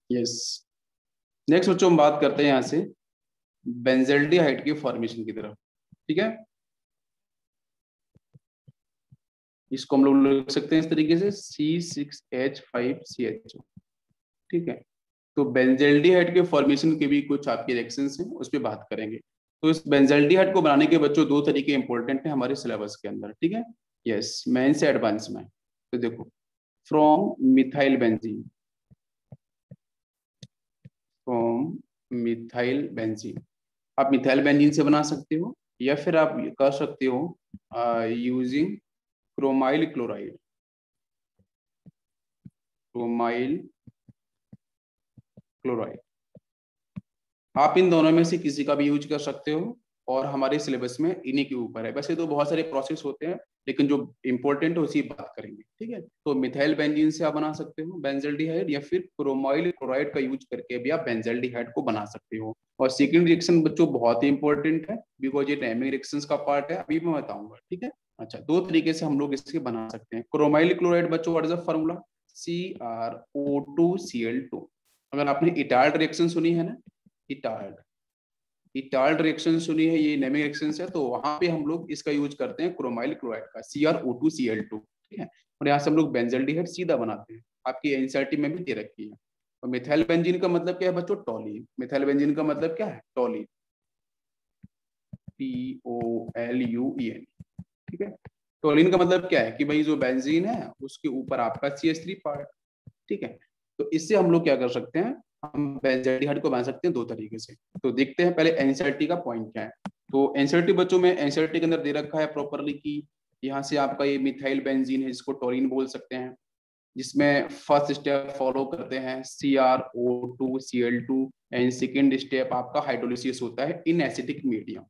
Yes. Next बच्चों हम बात करते हैं यहाँ से बेंजल्डिहाइड की फॉर्मेशन की तरफ। ठीक है, इसको हम लोग लिख सकते हैं इस तरीके से C6H5CHO। ठीक है, तो बेंजल्डिहाइड के फॉर्मेशन के भी कुछ आपके रिएक्शंस हैं, उस पर बात करेंगे। तो इस बेंजल्डिहाइड को बनाने के बच्चों दो तरीके इंपॉर्टेंट है हमारे सिलेबस के अंदर। ठीक है, यस, मेन से एडवांस में। तो देखो, from methyl benzene, from methyl benzene, आप मिथाइल बेंजीन से बना सकते हो, या फिर आप कर सकते हो using chromyl chloride, chromyl chloride. आप इन दोनों में से किसी का भी यूज कर सकते हो, और हमारे सिलेबस में इन्हीं के ऊपर है। वैसे तो बहुत सारे प्रोसेस होते हैं, लेकिन जो इंपॉर्टेंट है उसी बात करेंगे। ठीक है, तो मिथाइल बेंजीन से आप बना सकते हो बेंजल्डिहाइड, या फिर क्रोमाइल क्लोराइड का यूज करके भी आप बेंजल्डिहाइड को बना सकते हो। और सेकंड रिएक्शन बच्चों बहुत ही इंपॉर्टेंट है, बिकॉज ये टाइमिंग रिएक्शंस का पार्ट है, अभी मैं बताऊंगा। ठीक है, अच्छा, दो तरीके से हम लोग इसके बना सकते हैं। क्रोमाइल क्लोराइड बच्चों what is the formula, CrO2Cl2। अगर आपने इटाल्ट रिएक्शन सुनी है ना, इटाल्ट इटाल्ट रिएक्शन सुनी है, ये नेमिक रिएक्शन है, तो वहां पे हम लोग इसका यूज करते हैं क्रोमाइल क्लोराइड का, CrO2Cl2। ठीक है, और यहाँ से हम लोग बेंजल्डिहाइड सीधा बनाते हैं, आपकी एनसीईआरटी में भी दे रखी है। और मिथाइल बेंजीन का मतलब क्या है बच्चों, टॉलीन। मिथाइल बेंजीन का मतलब क्या है, टॉलीन, TOLUEN। ठीक है, टॉलीन का मतलब क्या है कि भाई जो बेंजीन है उसके ऊपर आपका CH3 पार्ट। ठीक है, तो इससे हम लोग क्या कर सकते हैं, हम बेंजल्डिहाइड को बना सकते हैं दो तरीके से। तो देखते हैं पहले एनसीईआरटी का पॉइंट क्या है। तो एनसीईआरटी बच्चों में एनसीईआरटी के अंदर दे रखा है प्रॉपरली कि यहाँ से आपका ये मिथाइल बेंजीन है, जिसको टॉलीन बोल सकते हैं, जिसमें फर्स्ट स्टेप फॉलो करते हैं CrO2Cl2, एंड सेकेंड स्टेप आपका हाइड्रोलिसिस होता है इन एसिडिक मीडियम।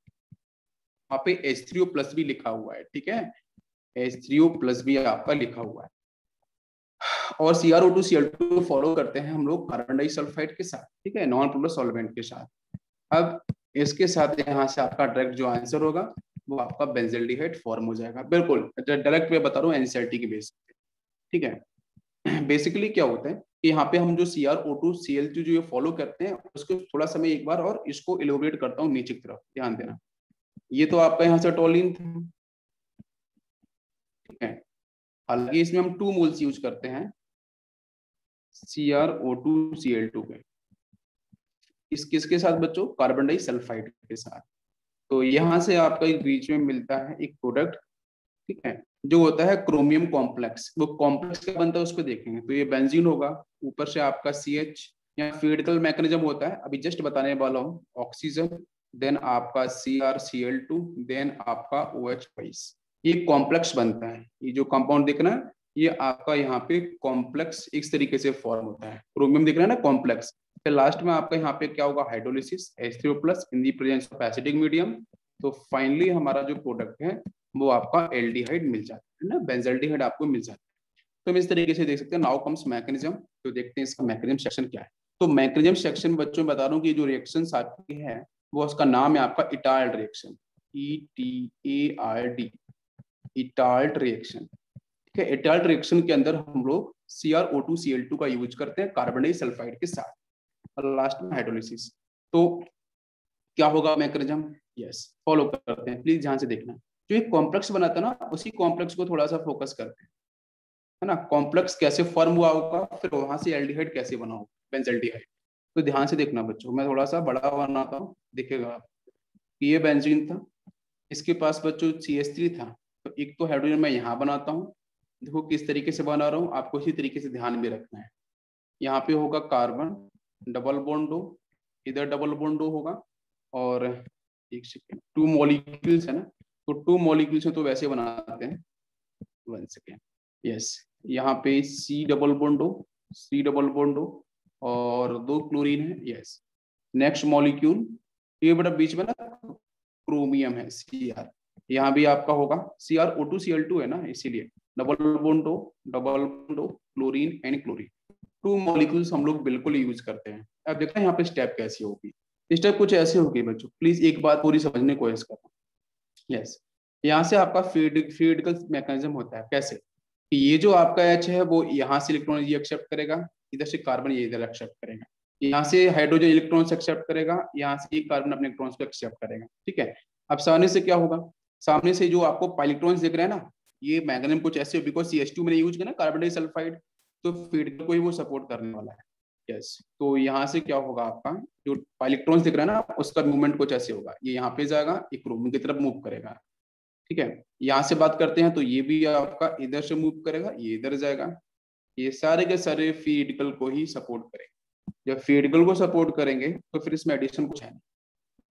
वहाँ पे H3O+ भी लिखा हुआ है। ठीक है, H3O+ भी आपका लिखा हुआ है। और CrO2Cl2 फॉलो करते हैं हम लोग कार्बन डाइसल्फाइड के साथ। ठीक है, नॉन पोलर सॉल्वेंट के साथ। अब इसके साथ यहाँ से आपका डायरेक्ट जो आंसर होगा वो आपका बेंजल्डिहाइड फॉर्म हो जाएगा। बिल्कुल डायरेक्ट मैं बता रहा हूँ एनसीईआरटी की बेस पे। ठीक है, बेसिकली क्या होता है कि यहाँ पे हम जो CrO2Cl2 जो ये फॉलो करते हैं, उसको थोड़ा सा मैं एक बार और इसको इलोबरेट करता हूँ नीचे की तरफ, ध्यान देना। ये तो आपका यहाँ से टॉलीन था। ठीक है, हालांकि इसमें हम 2 मोल्स यूज करते हैं CrO2Cl2 के, इस किसके साथ बच्चों, कार्बन डाइसल्फाइड के साथ। तो यहाँ से आपका एक बीच में मिलता है एक प्रोडक्ट। ठीक है, जो होता है क्रोमियम कॉम्प्लेक्स। वो कॉम्प्लेक्स क्या बनता है उसको देखेंगे। तो ये बेंजीन होगा, ऊपर से आपका CH, या फिजिकल मैकेनिज्म होता है अभी जस्ट बताने वाला हूँ, ऑक्सीजन, देन आपका CrCl2, देन आपका OH। ये कॉम्प्लेक्स बनता है। ये जो कंपाउंड दिख रहा है ये आपका यहाँ पे कॉम्प्लेक्स इस तरीके से फॉर्म होता है। क्रोमियम दिख रहा है ना, कॉम्प्लेक्स। फिर लास्ट में आपका यहाँ पे क्या होगा, hydrolysis, H3O+ in the presence of acidic medium. तो फाइनली हमारा जो प्रोडक्ट है वो आपका एल्डिहाइड मिल जाता है ना, बेंजल्डिहाइड आपको मिल जाता है। तो हम इस तरीके से देख सकते हैं। नाउ कम्स मैकेनिज्म, तो देखते हैं इसका मैकेनिज्म सेक्शन क्या है। तो मैकेनिज्म सेक्शन बच्चों में बता रहा हूँ कि जो रिएक्शन आपकी है वो उसका नाम है आपका इटाल्ट रिएक्शन, ETALT, इटाल्ट रिएक्शन। ठीक है, इटाल्ट रिएक्शन के अंदर हम लोग CrO2Cl2 का यूज करते हैं कार्बन डाइसल्फाइड के साथ, और लास्ट में हाइड्रोलिसिस। तो क्या होगा मैकेनिज्म, यस, फॉलो करते हैं, प्लीज ध्यान से देखना। जो एक कॉम्प्लेक्स बना था ना, उसी कॉम्प्लेक्स को थोड़ा सा फोकस करते हैं, है ना। कॉम्प्लेक्स कैसे फॉर्म हुआ होगा, फिर वहां से एल्डिहाइड कैसे बना होगा, बेंजल्डिहाइड। तो ध्यान से देखना बच्चों, मैं थोड़ा सा बड़ा बनाता हूँ, दिखेगा आपको। ये बेंजीन था, इसके पास बच्चों CH3 था, तो एक तो हाइड्रोजन मैं यहाँ बनाता हूँ। देखो किस तरीके से बना रहा हूँ, आपको इसी तरीके से ध्यान में रखना है। यहाँ पे होगा कार्बन, डबल बॉन्ड दो, इधर डबल बॉन्ड दो होगा, और एक सेकेंड, 2 मॉलिक्यूल्स है ना, तो 2 मॉलिक्यूल्स है तो वैसे बनाते हैं। 1 सेकेंड, यस, यहाँ पे C डबल बॉन्ड दो, और 2 क्लोरीन है, यस। नेक्स्ट मॉलिक्यूल, ये बड़ा बीच में ना क्रोमियम है, Cr, यहाँ भी आपका होगा CrO2Cl2 है ना, इसीलिए डबल बॉन्ड दो क्लोरीन एंड क्लोरीन। 2 मॉलिक्यूल्स हम लोग बिल्कुल यूज करते हैं। अब देखते हैं यहाँ पे स्टेप कैसी होगी। स्टेप कुछ ऐसे होगी बच्चों, प्लीज एक बात पूरी समझने की कोशिश करना। यस, यहाँ से आपका फिजिकल मैकेनिज्म होता है। कैसे कि ये जो आपका H है वो यहाँ से इलेक्ट्रॉन ये एक्सेप्ट करेगा, इधर से कार्बन ये इधर एक्सेप्ट करेगा। यहाँ से हाइड्रोजन इलेक्ट्रॉन्स एक्सेप्ट करेगा, यहाँ से एक कार्बन अपने इलेक्ट्रॉन्स को एक्सेप्ट करेगा। ठीक है, अब सामने से क्या होगा, सामने से जो आपको इलेक्ट्रॉन्स दिख रहे हैं ना, ये मैग्नेटिज्म कुछ ऐसे, बिकॉज CH2 मैंने यूज किया ना कार्बन डाइसल्फाइड, तो फीड को ही वो सपोर्ट करने वाला है। यस, तो यहाँ से क्या होगा, आपका जो इलेक्ट्रॉन्स दिख रहा है ना, उसका मूवमेंट कुछ ऐसे होगा, ये यहाँ पे जाएगा, एक क्रोमियम की तरफ मूव करेगा। ठीक है, यहाँ से बात करते हैं तो ये भी आपका इधर से मूव करेगा, ये इधर जाएगा। ये सारे के सारे फ्री रेडिकल को ही सपोर्ट करेंगे। जब फ्री रेडिकल को सपोर्ट करेंगे तो फिर इसमें एडिशन कुछ है नहीं।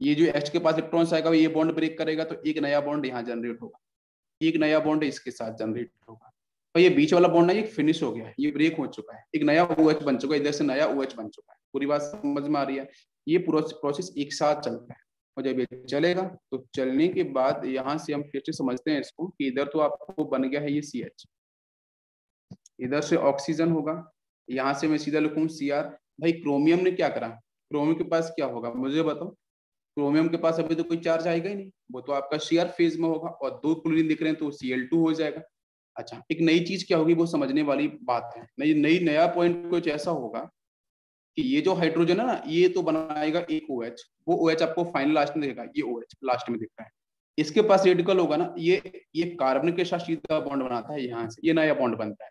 ये जो H के पास इलेक्ट्रॉन्स आएगा, ये बॉन्ड ब्रेक करेगा तो एक नया बॉन्ड यहाँ जनरेट होगा, एक नया बॉन्ड इसके साथ जनरेट होगा, और ये बीच वाला बॉन्ड है ये फिनिश हो गया है, ये ब्रेक हो चुका है, एक नया OH बन चुका है, इधर से नया OH बन चुका है। पूरी बात समझ में आ रही है? ये पूरा प्रोसेस एक साथ चलता है, और जब ये चलेगा तो चलने के बाद यहाँ से हम फिर से समझते हैं इसको कि इधर तो आपको बन गया है ये CH, इधर से ऑक्सीजन होगा, यहाँ से मैं सीधा लिखूं Cr। भाई क्रोमियम ने क्या करा, क्रोमियम के पास क्या होगा मुझे बताओ, क्रोमियम के पास अभी तो कोई चार्ज आएगा ही नहीं, वो तो आपका शेयर फेज में होगा, और दो क्लोरीन दिख रहे हैं तो Cl2 हो जाएगा। अच्छा, एक नई चीज क्या होगी वो समझने वाली बात है, नया पॉइंट कुछ ऐसा होगा कि ये जो हाइड्रोजन है ना, ये तो बनाएगा एक OH, वो OH आपको फाइनल लास्ट में दिखेगा, ये OH लास्ट में दिख रहा है, इसके पास रेडिकल होगा ना, ये कार्बन के साथ सीधा बॉन्ड बनाता है, यहाँ से ये नया बॉन्ड बनता है,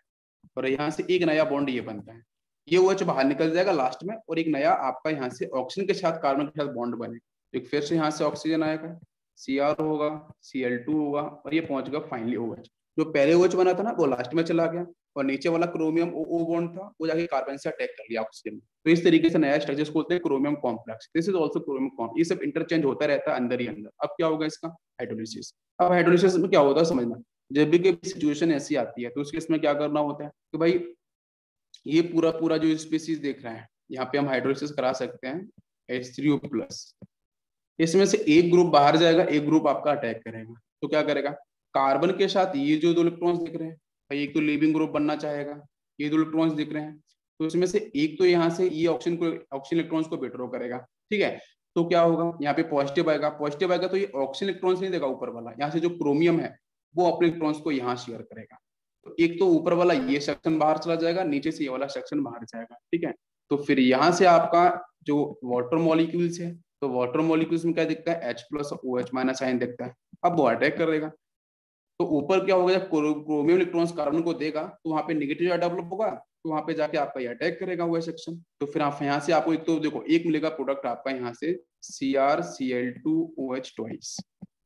और यहाँ से एक नया बॉन्ड ये बनता है, ये OH बाहर निकल जाएगा लास्ट में, और एक नया आपका यहाँ से ऑक्सीजन के साथ कार्बन के साथ बॉन्ड बनेगा, एक फिर से यहाँ से ऑक्सीजन आएगा, Cr होगा, Cl2 होगा, और ये पहुंचेगा फाइनली OH। जो पहले OH बना था ना वो लास्ट में चला गया, और नीचे वाला क्रोमियम O बॉन्ड था वो जाके कार्बन से अटैक कर लिया ऑक्सीजन। तो इस तरीके से नया स्ट्रक्चर बोलते हैं chromium complex, this is also chromium complex. ये सब इंटरचेंज होता रहता है अंदर ही अंदर। अब क्या होगा इसका, हाइड्रोलिसिस। अब हाइड्रोलिसिस में क्या होता है समझना, जब भी कोई सिचुएशन ऐसी आती है तो उसके इसमें क्या करना होता है कि भाई ये पूरा पूरा जो स्पीसीज देख रहे हैं, यहाँ पे हम हाइड्रोलिसिस करा सकते हैं H3O+, इसमें से एक ग्रुप बाहर जाएगा, एक ग्रुप आपका अटैक करेगा, तो क्या करेगा, कार्बन के साथ ये जो दो इलेक्ट्रॉन्स दिख रहे हैं, भाई एक तो लिविंग ग्रुप बनना चाहेगा, ये दो इलेक्ट्रॉन्स दिख रहे हैं, तो इसमें से एक तो यहाँ से ये ऑक्सीजन इलेक्ट्रॉन्स को विड्रॉ करेगा। ठीक है, तो क्या होगा, यहाँ पे पॉजिटिव आएगा, तो ये ऑक्सीजन इलेक्ट्रॉन्स नहीं देगा ऊपर वाला, यहाँ से जो क्रोमियम है वो अपने इलेक्ट्रॉन्स को यहाँ शेयर करेगा, तो एक तो ऊपर वाला ये सेक्शन बाहर चला जाएगा, नीचे से ये वाला सेक्शन बाहर जाएगा। ठीक है, तो फिर यहाँ से आपका जो वाटर मॉलिक्यूल्स है, तो वाटर मॉलिक्यूल्स में क्या दिखता है, H+ और OH- साइन दिखता है, अब वो अटैक करेगा, तो ऊपर क्या होगा, जब क्रोमियम इलेक्ट्रॉन्स कार्बन को देगा तो वहां पे नेगेटिव डेवलप होगा, तो वहां पे जाके आपका ये अटैक करेगा वो सेक्शन। तो फिर आप यहाँ से आपको एक तो देखो एक मिलेगा प्रोडक्ट आपका यहाँ से CrCl2OH ट्वाइस,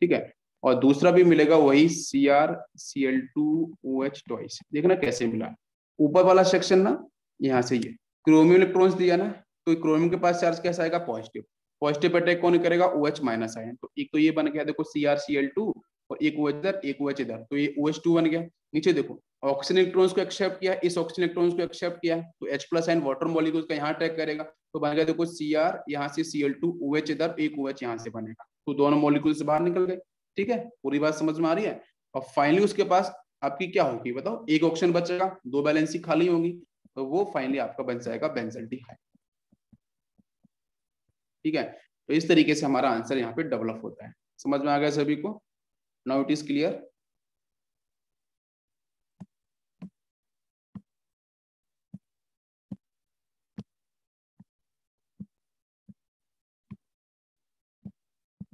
ठीक है, और दूसरा भी मिलेगा वही CrCl2OH ट्वाइस। देखना कैसे मिला, ऊपर वाला सेक्शन ना, यहाँ से ये क्रोमियम इलेक्ट्रॉन्स दिया ना, तो क्रोमियम के पास चार्ज कैसा आएगा, पॉजिटिव, पॉजिटिव अटैक कौन करेगा, OH- आयन, तो एक तो ये बन गया देखो CrCl2, और एक OH इधर, एक OH इधर, तो ये OH2 बन गया। नीचे देखो ऑक्सीजन इलेक्ट्रॉन्स को एक्सेप्ट किया, इस ऑक्सीजन इलेक्ट्रॉन्स को एक्सेप्ट किया, तो H+ आयन वाटर मॉलिक्यूल्स का यहाँ अटैक करेगा, तो बन गया देखो Cr, यहाँ से Cl2, OH इधर, एक OH यहाँ से बनेगा, तो दोनों मॉलिक्यूल से बाहर निकल गए। ठीक है, पूरी बात समझ में आ रही है? और फाइनली उसके पास आपकी क्या होगी बताओ, एक ऑक्सीजन बचेगा, दो वैलेंसी खाली होंगी, तो वो फाइनली आपका बन जाएगा बेंजल्डिहाइड। ठीक है, तो इस तरीके से हमारा आंसर यहाँ पे डेवलप होता है। समझ में आ गया सभी को? Now it is clear.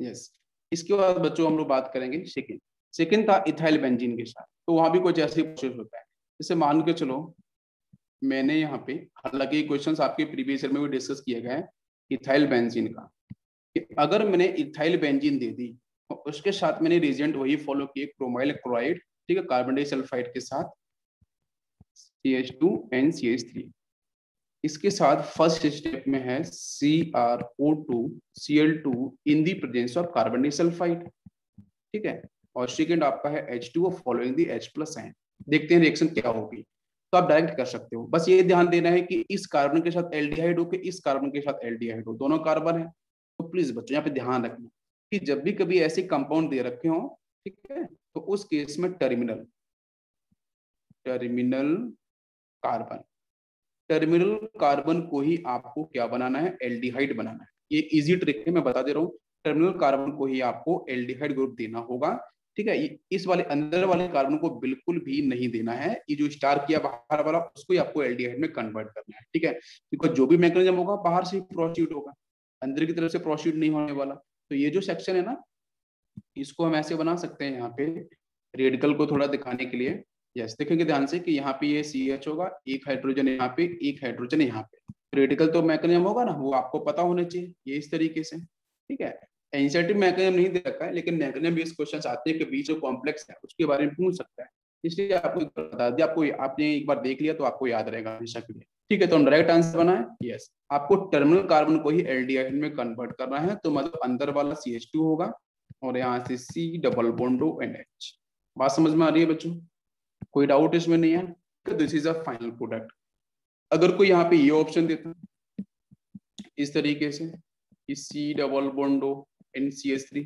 Yes, इसके बाद बच्चों हम लोग बात करेंगे सेकंड। सेकंड था इथाइल बेंजीन के साथ, तो वहां भी कुछ ऐसे प्रोसेस होता है, जैसे मान के चलो मैंने यहाँ पे, हालांकि क्वेश्चंस आपके प्रीवियस ईयर में भी डिस्कस किए गए हैं इथाइल बेंजीन का, कि अगर मैंने इथाइल बेंजीन दे दी तो उसके साथ मैंने रिएजेंट वही फॉलो किए, क्रोमाइल क्लोराइड, ठीक है, कार्बन डाइसल्फाइड के साथ CH2NCH3, इसके साथ फर्स्ट स्टेप में है CrO2Cl2 in the presence of carbon disulphide, ठीक है, और सेकंड आपका है H2O फॉलोइंग दी H+ आयन। देखते हैं रिएक्शन क्या होगी। तो आप डायरेक्ट कर सकते हो, बस ये ध्यान देना है कि इस कार्बन के साथ एल्डिहाइड हो के इस कार्बन के साथ एल्डिहाइड हो, दोनों कार्बन है, तो प्लीज बच्चों यहाँ पे ध्यान रखना कि जब भी कभी ऐसे कंपाउंड दे रखे हो, ठीक है, तो उस केस में टर्मिनल कार्बन, टर्मिनल कार्बन को ही आपको क्या बनाना है, एल्डिहाइड बनाना है। ये इजी ट्रिक है, मैं बता दे रहा हूँ, टर्मिनल कार्बन को ही आपको एल्डिहाइड ग्रुप देना होगा, ठीक है। इस वाले अंदर वाले कार्बन को बिल्कुल भी नहीं देना है, ये जो स्टार किया बाहर वाला उसको ही आपको एल्डिहाइड में कन्वर्ट करना है, ठीक है। बिकॉज जो भी मैकेनिज्म होगा बाहर से प्रोसीड होगा, अंदर की तरफ से प्रोसीड नहीं होने वाला। तो ये जो सेक्शन है ना, इसको हम ऐसे बना सकते हैं यहाँ पे रेडिकल को थोड़ा दिखाने के लिए। यस, देखेंगे ध्यान से कि यहाँ पे ये CH होगा, एक हाइड्रोजन यहाँ पे, एक हाइड्रोजन यहाँ पे। रेडिकल तो मैकेनिज्म होगा ना, वो आपको पता होना चाहिए, ये इस तरीके से, ठीक है। एनसीईआरटी मैकेनिज्म नहीं दे रखा है, लेकिन मैकेनिज्म बेस्ड क्वेश्चंस आते हैं कि बीच जो कॉम्प्लेक्स है उसके बारे में पूछ सकता है, इसलिए आपको बता दिया। आपको आपने एक बार देख लिया तो आपको याद रहेगा हमेशा के लिए, ठीक है। तो हम डायरेक्ट आंसर बनाए, यस। आपको टर्मिनल कार्बन को ही एल्डिहाइड में कन्वर्ट करना है, तो मतलब अंदर वाला CH2 होगा और यहाँ से C डबल बॉन्ड NH। बात समझ में आ रही है बच्चों? कोई डाउट इसमें नहीं है। This is a final product. अगर कोई यहाँ पे ये ऑप्शन देता इस तरीके से कि C डबल बॉन्ड NCH3,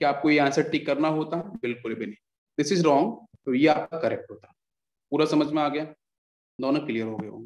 क्या आपको ये आंसर टिक करना होता? बिल्कुल भी नहीं, दिस इज रॉन्ग। तो ये आपका करेक्ट होता। पूरा समझ में आ गया? दोनों क्लियर हो गए होंगे।